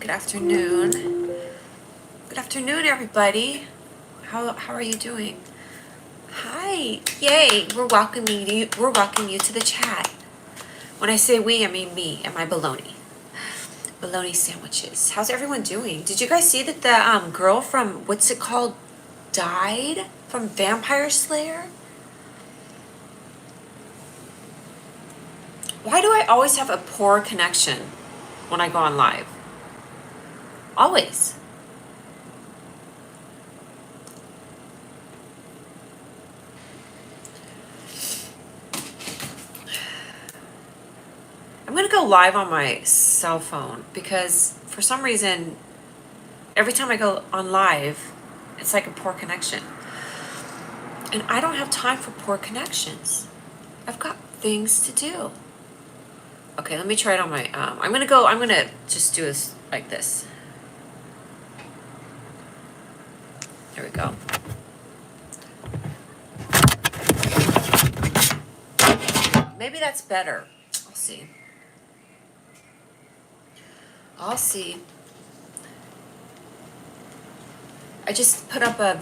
Good afternoon. Good afternoon, everybody. How are you doing? Hi. Yay. We're welcoming you to the chat. When I say we, I mean me and my bologna. Bologna sandwiches. How's everyone doing? Did you guys see that the girl from what's it called died from Vampire Slayer? Why do I always have a poor connection when I go on live? Always. I'm going to go live on my cell phone because for some reason, every time I go on live, it's like a poor connection. And I don't have time for poor connections. I've got things to do. Okay, let me try it on my, I'm going to just do this like this. There we go. Maybe that's better. I'll see. I just put up a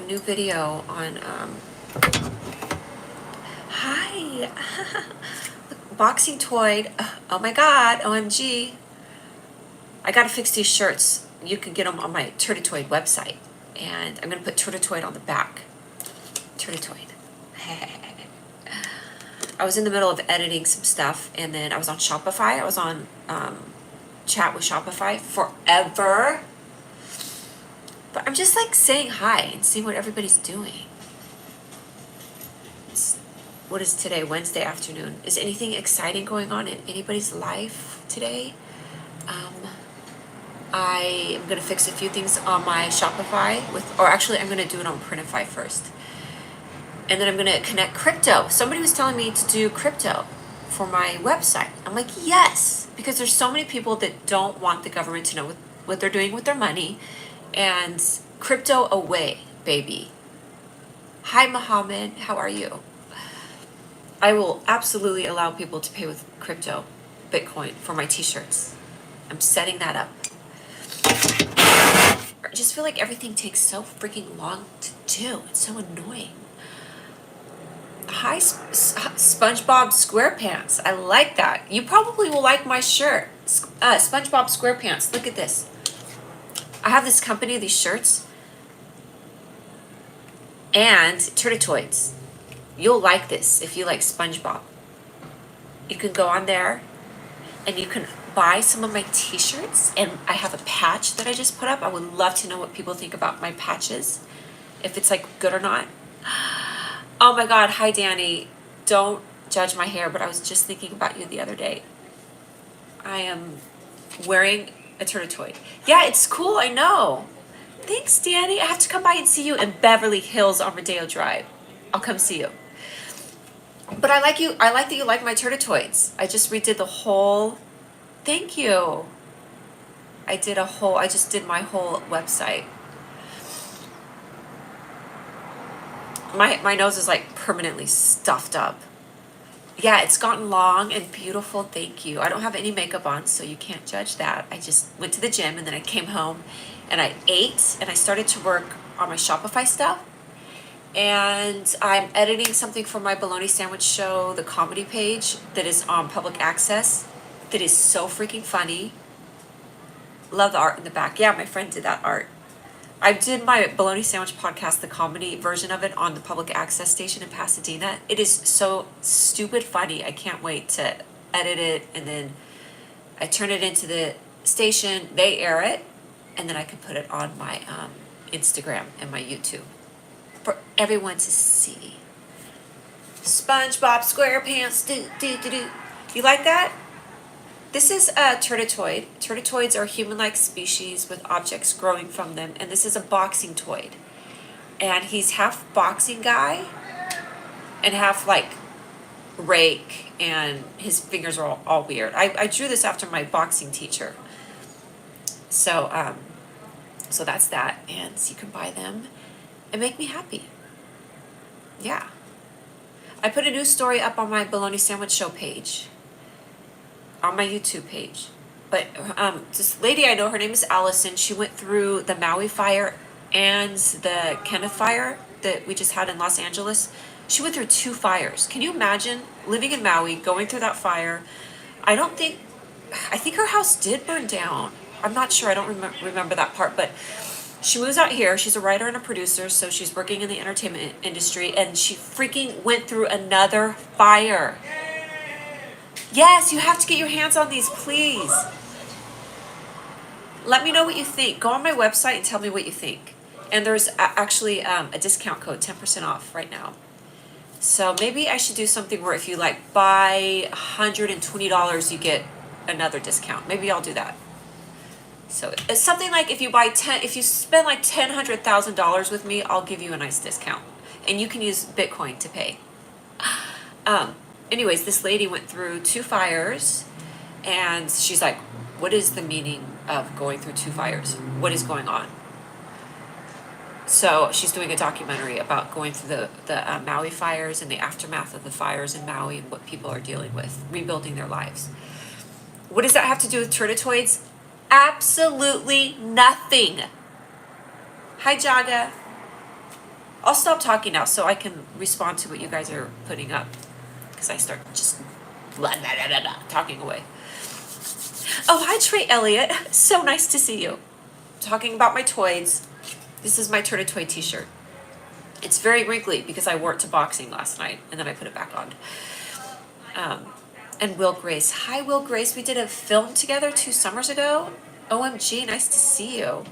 new video on, hi, boxing toy. Oh my God, OMG. I gotta fix these shirts. You can get them on my Turtitoid website. And I'm gonna put Turtitoid on the back. Turtitoid. I was in the middle of editing some stuff and then I was on Shopify. I was on chat with Shopify forever. But I'm just like saying hi and seeing what everybody's doing. What is today? Wednesday afternoon. Is anything exciting going on in anybody's life today? I am going to fix a few things on my Shopify I'm going to do it on Printify first. And then I'm going to connect crypto. Somebody was telling me to do crypto for my website. I'm like, yes, because there's so many people that don't want the government to know what they're doing with their money. And crypto away, baby. Hi, Mohammed. How are you? I will absolutely allow people to pay with crypto, Bitcoin, for my t-shirts. I'm setting that up. I just feel like everything takes so freaking long to do. It's so annoying. Hi, SpongeBob SquarePants. I like that. You probably will like my shirt. SpongeBob SquarePants. Look at this. I have this company, these shirts, and Turtitoids. You'll like this if you like SpongeBob. You can go on there and you can buy some of my t-shirts, and I have a patch that I just put up. I would love to know what people think about my patches, if it's like good or not. Oh my God, hi Danny. Don't judge my hair, but I was just thinking about you the other day. I am wearing a Turtitoid. Yeah, it's cool, I know. Thanks, Danny. I have to come by and see you in Beverly Hills on Rodeo Drive. I'll come see you. But I like that you like my Turtitoids. I just redid the whole, thank you. I just did my whole website. My nose is like permanently stuffed up. Yeah, it's gotten long and beautiful, thank you. I don't have any makeup on, so you can't judge that. I just went to the gym and then I came home and I ate and I started to work on my Shopify stuff. And I'm editing something for my Bologna Sandwich Show, the comedy page that is on public access, that is so freaking funny. Love the art in the back. Yeah, my friend did that art. I did my Bologna Sandwich podcast, the comedy version of it, on the public access station in Pasadena. It is so stupid funny. I can't wait to edit it, and then I turn it into the station, they air it, and then I can put it on my Instagram and my YouTube for everyone to see. SpongeBob SquarePants, do. You like that? This is a Turtitoid. Turtitoids are human-like species with objects growing from them, and this is a boxing toid. And he's half boxing guy and half like rake, and his fingers are all weird. I drew this after my boxing teacher. So that's that, and so you can buy them and make me happy. Yeah. I put a new story up on my Bologna Sandwich Show page, on my YouTube page. But this lady I know, her name is Allison. She went through the Maui fire and the Kenneth fire that we just had in Los Angeles. She went through 2 fires. Can you imagine living in Maui, going through that fire? I think her house did burn down. I'm not sure. I don't remember that part, but she moves out here. She's a writer and a producer, so she's working in the entertainment industry, and she freaking went through another fire. Yes, you have to get your hands on these, please. Let me know what you think. Go on my website and tell me what you think. And there's actually a discount code, 10% off right now. So maybe I should do something where if you like buy $120, you get another discount. Maybe I'll do that. So it's something like if you spend like $100,000 with me, I'll give you a nice discount. And you can use Bitcoin to pay. Anyways, this lady went through 2 fires, and she's like, what is the meaning of going through 2 fires? What is going on? So she's doing a documentary about going through the Maui fires and the aftermath of the fires in Maui and what people are dealing with, rebuilding their lives. What does that have to do with Turdotoids? Absolutely nothing. Hi, Jaga. I'll stop talking now so I can respond to what you guys are putting up, because I start just blah, blah, blah, blah, blah, talking away. Oh, hi, Trey Elliott. So nice to see you. Talking about my toys. This is my Turdotoid t-shirt. It's very wrinkly because I wore it to boxing last night, and then I put it back on. And Will Grace. Hi, Will Grace. We did a film together 2 summers ago. OMG, nice to see you.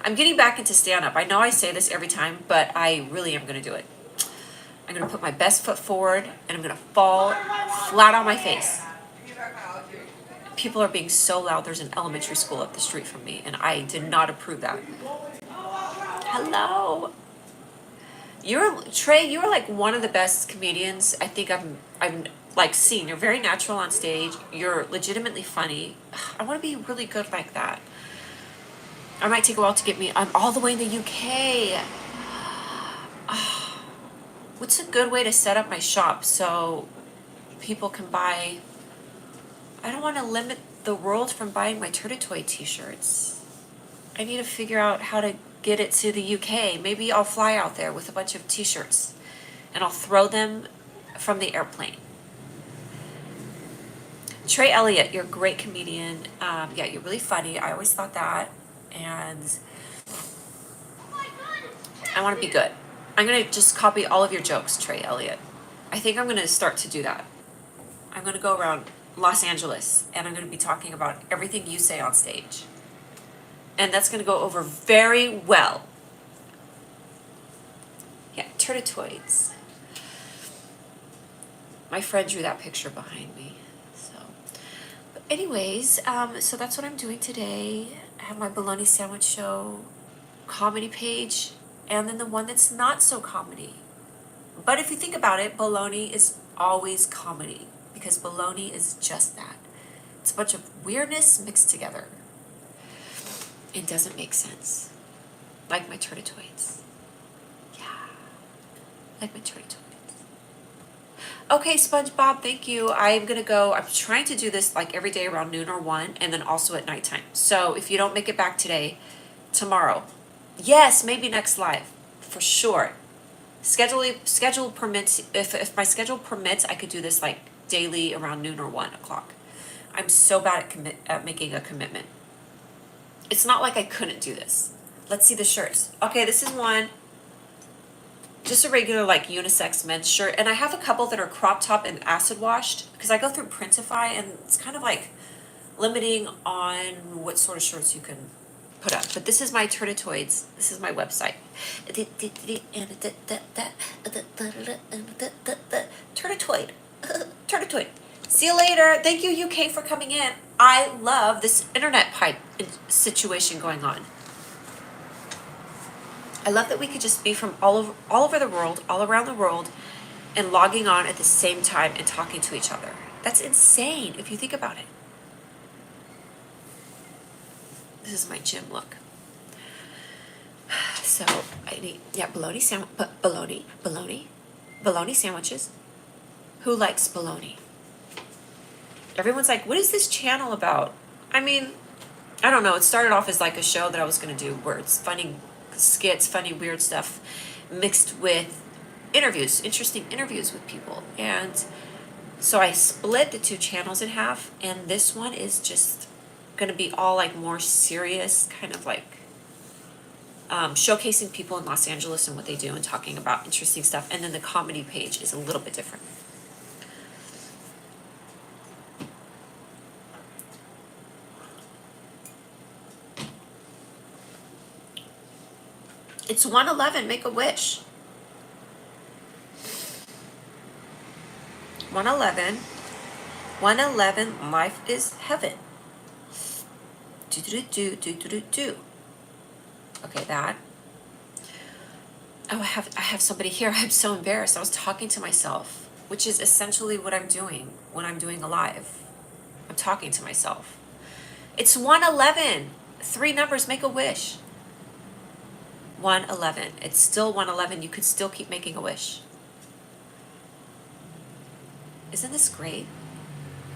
I'm getting back into stand-up. I know I say this every time, but I really am going to do it. I'm going to put my best foot forward, and I'm going to fall flat on my face. People are being so loud. There's an elementary school up the street from me, and I did not approve that. Hello. Trey, you're like one of the best comedians I think I'm like seen. You're very natural on stage. You're legitimately funny. I want to be really good like that. I might take a while to get me. I'm all the way in the UK. What's a good way to set up my shop so people can buy? I don't want to limit the world from buying my Turdotoid t-shirts. I need to figure out how to get it to the UK. Maybe I'll fly out there with a bunch of t-shirts and I'll throw them from the airplane. Trey Elliott, you're a great comedian. Yeah, you're really funny. I always thought that. And I want to be good. I'm going to just copy all of your jokes, Trey Elliott. I think I'm going to start to do that. I'm going to go around Los Angeles and I'm going to be talking about everything you say on stage. And that's going to go over very well. Yeah, Turdotoids. My friend drew that picture behind me. But anyways, so that's what I'm doing today. I have my Bologna Sandwich Show comedy page, and then the one that's not so comedy. But if you think about it, bologna is always comedy, because bologna is just that. It's a bunch of weirdness mixed together. It doesn't make sense. Like my Turdotoids. Yeah. Like my Turdotoids. Okay, SpongeBob, thank you. I'm going to go. I'm trying to do this like every day around noon or 1, and then also at nighttime. So if you don't make it back today, tomorrow. Yes, maybe next live. For sure. Schedule permits. If my schedule permits, I could do this like daily around noon or 1 o'clock. I'm so bad at making a commitment. It's not like I couldn't do this. Let's see the shirts. Okay, this is one. Just a regular like unisex men's shirt. And I have a couple that are crop top and acid washed because I go through Printify and it's kind of like limiting on what sort of shirts you can put up. But this is my Turdotoids. This is my website. Turdotoid. Turdotoid. See you later. Thank you, UK, for coming in. I love this internet pipe situation going on. I love that we could just be from all over the world, all around the world, and logging on at the same time and talking to each other. That's insane if you think about it. This is my gym look. So I need, bologna sandwiches. Who likes bologna? Everyone's like, what is this channel about? I mean, I don't know. It started off as like a show that I was going to do where it's funny skits, funny, weird stuff mixed with interviews, interesting interviews with people. And so I split the two channels in half, and this one is just going to be all like more serious, kind of like showcasing people in Los Angeles and what they do and talking about interesting stuff. And then the comedy page is a little bit different. It's 111, make a wish. 111, 111, life is heaven. Do do do do do do do. Okay, that. Oh, I have somebody here. I'm so embarrassed. I was talking to myself, which is essentially what I'm doing when I'm doing a live. I'm talking to myself. It's 111. 3 numbers, make a wish. 111. It's still 111. You could still keep making a wish. Isn't this great?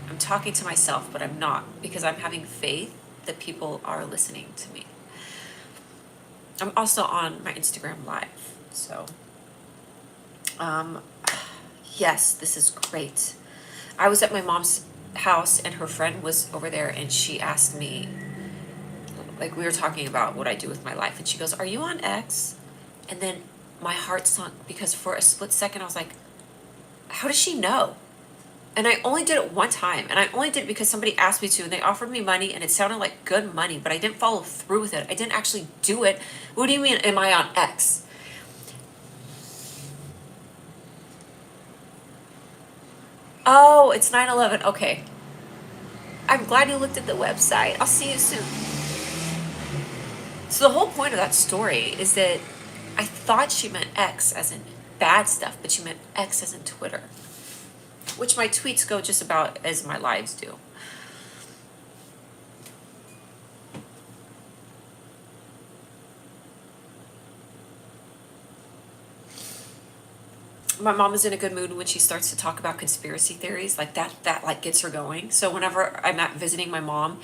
I'm talking to myself, but I'm not, because I'm having faith that people are listening to me. I'm also on my Instagram live, so yes, this is great. I was at my mom's house and her friend was over there, and she asked me, like, we were talking about what I do with my life, and she goes, "Are you on X?" And then my heart sunk, because for a split second I was like, how does she know? And I only did it one time, and I only did it because somebody asked me to, and they offered me money, and it sounded like good money, but I didn't follow through with it. I didn't actually do it. What do you mean, am I on X? Oh, it's 9/11. Okay. I'm glad you looked at the website. I'll see you soon. So the whole point of that story is that I thought she meant X as in bad stuff, but she meant X as in Twitter, which my tweets go just about as my lives do. My mom is in a good mood when she starts to talk about conspiracy theories, like that like gets her going. So whenever I'm at visiting my mom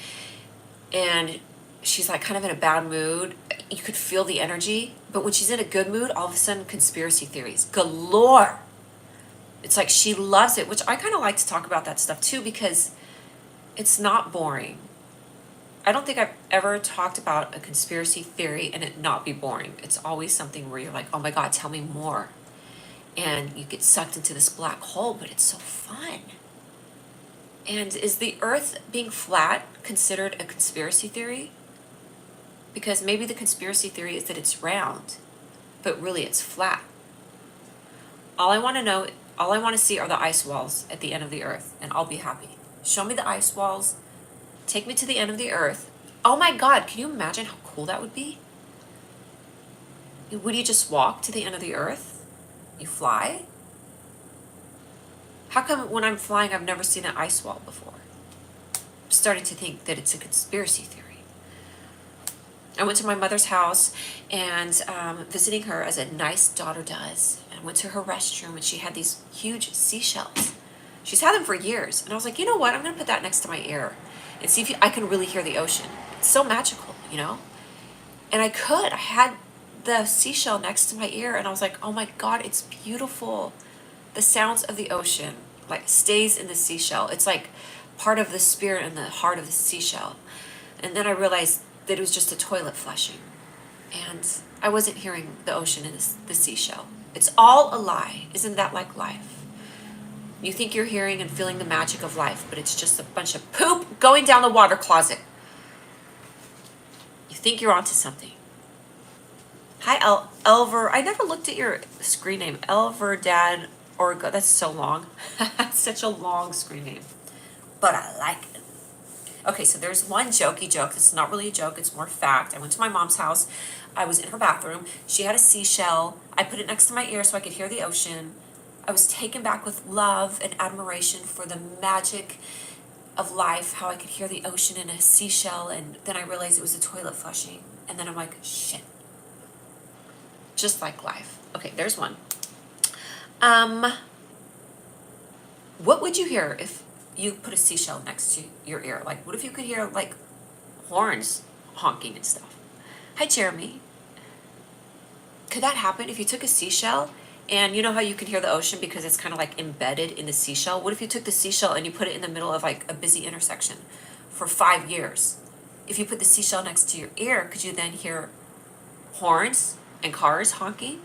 and she's like kind of in a bad mood, you could feel the energy, but when she's in a good mood, all of a sudden conspiracy theories galore. It's like she loves it, which I kind of like to talk about that stuff too, because it's not boring. I don't think I've ever talked about a conspiracy theory and it not be boring. It's always something where you're like, oh my God, tell me more. And you get sucked into this black hole, but it's so fun. And is the earth being flat considered a conspiracy theory? Because maybe the conspiracy theory is that it's round, but really it's flat. All I want to see are the ice walls at the end of the earth, and I'll be happy. Show me the ice walls, take me to the end of the earth. Oh my God, can you imagine how cool that would be? Would you just walk to the end of the earth? You fly? How come when I'm flying I've never seen an ice wall before? I'm starting to think that it's a conspiracy theory. I went to my mother's house and visiting her as a nice daughter does. I went to her restroom and she had these huge seashells. She's had them for years. And I was like, you know what? I'm going to put that next to my ear and see if I can really hear the ocean. It's so magical, you know? And I could. I had the seashell next to my ear and I was like, oh my God, it's beautiful. The sounds of the ocean like stays in the seashell. It's like part of the spirit and the heart of the seashell. And then I realized that it was just a toilet flushing. And I wasn't hearing the ocean in the seashell. It's all a lie. Isn't that like life? You think you're hearing and feeling the magic of life, but it's just a bunch of poop going down the water closet. You think you're onto something. Hi, Elver. I never looked at your screen name. Elver Dad Orgo. That's so long. That's such a long screen name. But I like it. Okay, so there's one jokey joke. It's not really a joke. It's more fact. I went to my mom's house. I was in her bathroom. She had a seashell. I put it next to my ear so I could hear the ocean. I was taken back with love and admiration for the magic of life, how I could hear the ocean in a seashell, and then I realized it was a toilet flushing. And then I'm like, shit. Just like life. Okay, there's one. What would you hear if you put a seashell next to your ear? Like, what if you could hear like horns honking and stuff? Hi, Jeremy. Could that happen if you took a seashell? And you know how you can hear the ocean because it's kind of like embedded in the seashell? What if you took the seashell and you put it in the middle of like a busy intersection for 5 years? If you put the seashell next to your ear, could you then hear horns and cars honking?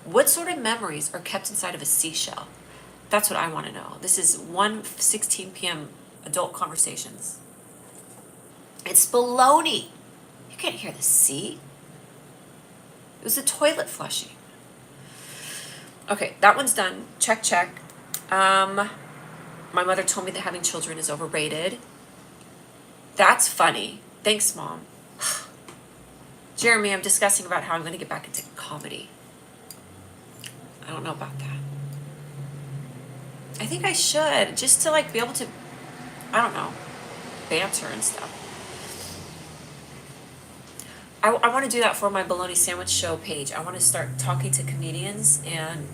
What sort of memories are kept inside of a seashell? That's what I want to know. This is 1:16 p.m. Adult Conversations. It's baloney. You can't hear the sea. It was the toilet flushing. Okay, that one's done. Check, check. My mother told me that having children is overrated. That's funny. Thanks, Mom. Jeremy, I'm discussing about how I'm going to get back into comedy. I don't know about that. I think I should, just to like be able to, I don't know, banter and stuff. I want to do that for my Bologna Sandwich Show page. I want to start talking to comedians and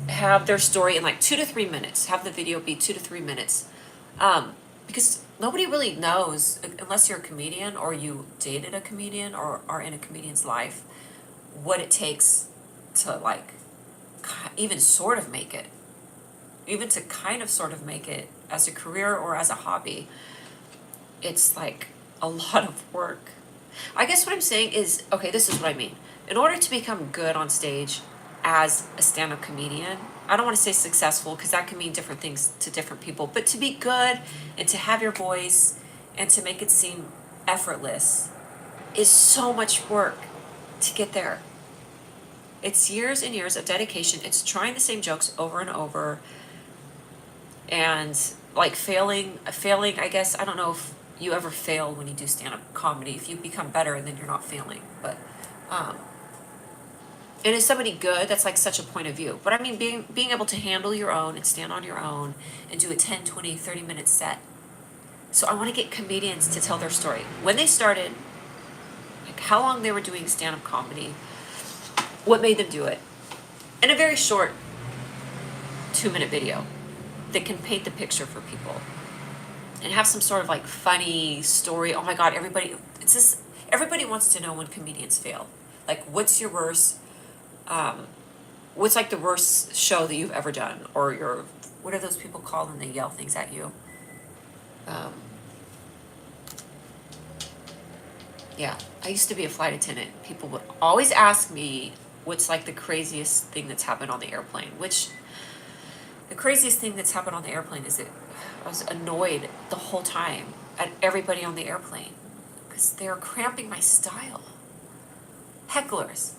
have their story in like 2 to 3 minutes. Have the video be 2 to 3 minutes. Because nobody really knows, unless you're a comedian or you dated a comedian or are in a comedian's life, what it takes to like even sort of make it. Even to kind of sort of make it as a career or as a hobby. It's like a lot of work. I guess what I'm saying is, okay, this is what I mean. In order to become good on stage as a stand-up comedian, I don't want to say successful because that can mean different things to different people, but to be good and to have your voice and to make it seem effortless is so much work to get there. It's years and years of dedication. It's trying the same jokes over and over and like failing, I guess. I don't know if you ever fail when you do stand-up comedy. If you become better and then you're not failing, but and as somebody good, that's like such a point of view. But I mean, being able to handle your own and stand on your own and do a 10, 20, 30-minute set. So I want to get comedians to tell their story. When they started, like how long they were doing stand-up comedy, what made them do it. In a very short 2-minute video that can paint the picture for people. And have some sort of like funny story. Oh my God, everybody wants to know when comedians fail. Like, what's your worst, what's like the worst show that you've ever done? Or what are those people called when they yell things at you? Yeah, I used to be a flight attendant. People would always ask me what's like the craziest thing that's happened on the airplane, which the craziest thing that's happened on the airplane is that I was annoyed the whole time at everybody on the airplane because they were cramping my style. Hecklers.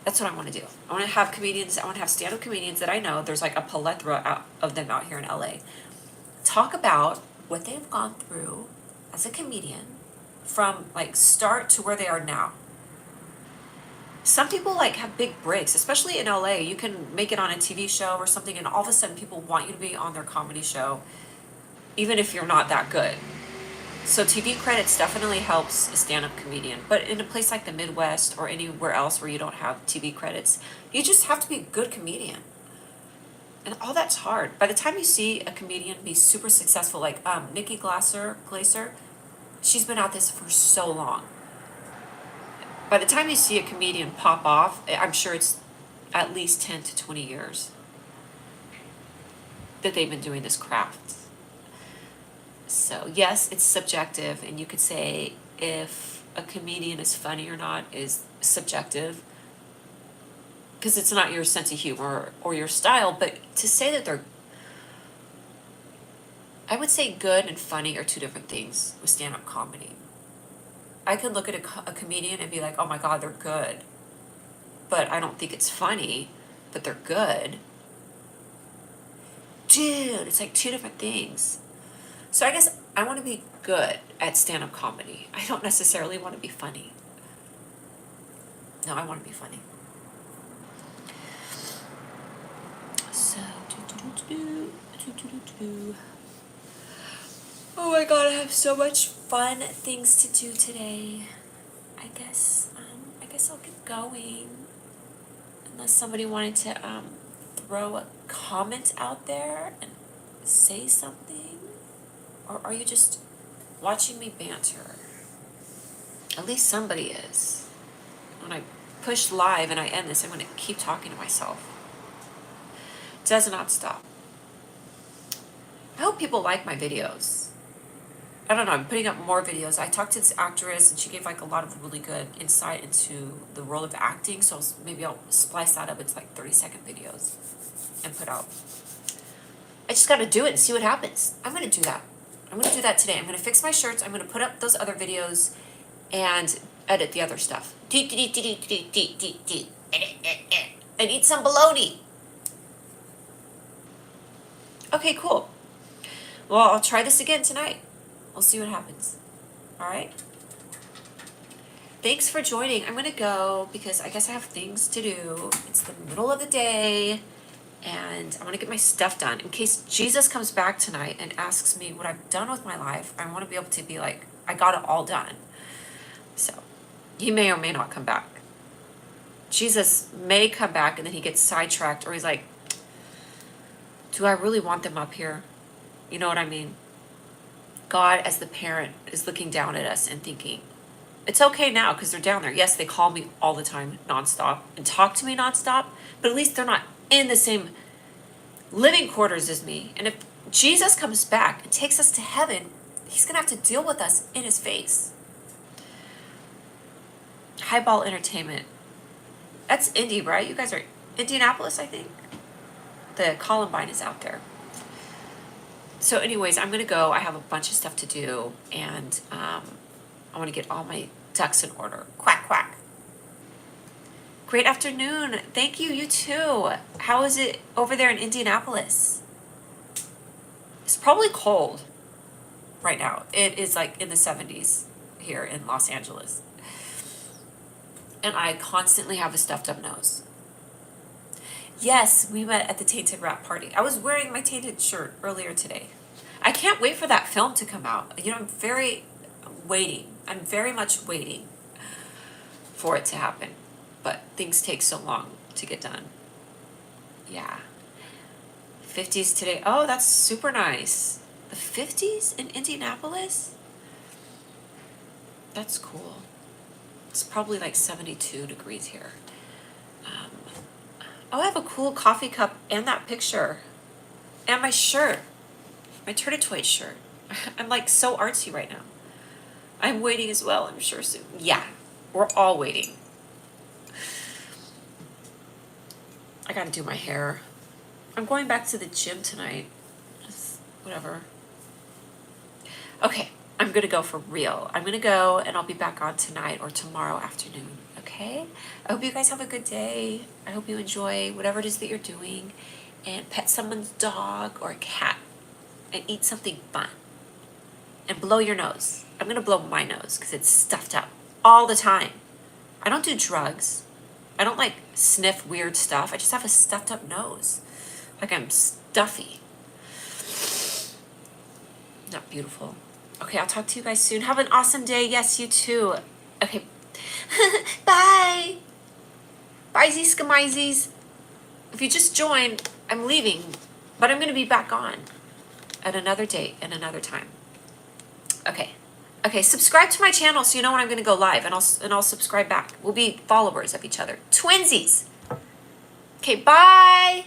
That's what I want to do. I want to have comedians, I want to have stand-up comedians that I know, there's like a plethora of them out here in LA, talk about what they've gone through as a comedian from like start to where they are now. Some people like have big breaks, especially in LA. You can make it on a TV show or something and all of a sudden people want you to be on their comedy show, even if you're not that good. So TV credits definitely helps a stand-up comedian. But in a place like the Midwest or anywhere else where you don't have TV credits, you just have to be a good comedian. And all that's hard. By the time you see a comedian be super successful, like Nikki Glaser, she's been at this for so long. By the time you see a comedian pop off, I'm sure it's at least 10 to 20 years that they've been doing this craft. So yes, it's subjective, and you could say if a comedian is funny or not is subjective because it's not your sense of humor or your style, but to say that they're, I would say good and funny are two different things with stand-up comedy. I could look at a comedian and be like, oh my God, they're good. But I don't think it's funny, but they're good. Dude, it's like two different things. So I guess I want to be good at stand-up comedy. I don't necessarily want to be funny. No, I want to be funny. So, oh my God, I have so much fun things to do today. I guess I'll get going. Unless somebody wanted to throw comment out there and say something? Or are you just watching me banter? At least somebody is. When I push live and I end this, I'm going to keep talking to myself. Does not stop. I hope people like my videos. I don't know, I'm putting up more videos. I talked to this actress and she gave like a lot of really good insight into the role of acting. So maybe I'll splice that up into like 30-second videos and put out. I just got to do it and see what happens. I'm going to do that. I'm going to do that today. I'm going to fix my shirts. I'm going to put up those other videos and edit the other stuff. And eat some bologna. Okay, cool. Well, I'll try this again tonight. We'll see what happens. All right? Thanks for joining. I'm going to go because I guess I have things to do. It's the middle of the day. And I want to get my stuff done. In case Jesus comes back tonight and asks me what I've done with my life, I want to be able to be like, I got it all done. So, he may or may not come back. Jesus may come back and then he gets sidetracked, or he's like, do I really want them up here? You know what I mean? God, as the parent, is looking down at us and thinking, it's okay now because they're down there. Yes, they call me all the time, nonstop, and talk to me nonstop, but at least they're not in the same living quarters as me. And if Jesus comes back and takes us to heaven, he's going to have to deal with us in his face. Highball Entertainment. That's Indy, right? You guys are Indianapolis, I think. The Columbine is out there. So anyways, I'm going to go. I have a bunch of stuff to do, and I want to get all my ducks in order. Quack, quack. Great afternoon. Thank you. You too. How is it over there in Indianapolis? It's probably cold right now. It is like in the 70s here in Los Angeles. And I constantly have a stuffed up nose. Yes, we met at the Tainted Rat party. I was wearing my Tainted shirt earlier today. I can't wait for that film to come out. You know, I'm very much waiting for it to happen. But things take so long to get done. Yeah. 50s today. Oh, that's super nice. The 50s in Indianapolis? That's cool. It's probably like 72 degrees here. Oh, I have a cool coffee cup and that picture. And my shirt. My Turtitoid shirt. I'm like so artsy right now. I'm waiting as well, I'm sure soon. Yeah, we're all waiting. I gotta do my hair. I'm going back to the gym tonight. Just whatever. Okay, I'm gonna go for real. I'm gonna go and I'll be back on tonight or tomorrow afternoon. Okay? I hope you guys have a good day. I hope you enjoy whatever it is that you're doing, and pet someone's dog or a cat and eat something fun. And blow your nose. I'm gonna blow my nose because it's stuffed up all the time. I don't do drugs. I don't like sniff weird stuff. I just have a stuffed up nose. Like I'm stuffy. Not beautiful. Okay, I'll talk to you guys soon. Have an awesome day. Yes, you too. Okay. Bye. Bye-sies, skamizes. If you just joined, I'm leaving, but I'm going to be back on at another date and another time. Okay. Okay, subscribe to my channel so you know when I'm going to go live, and I'll subscribe back. We'll be followers of each other. Twinsies. Okay, bye.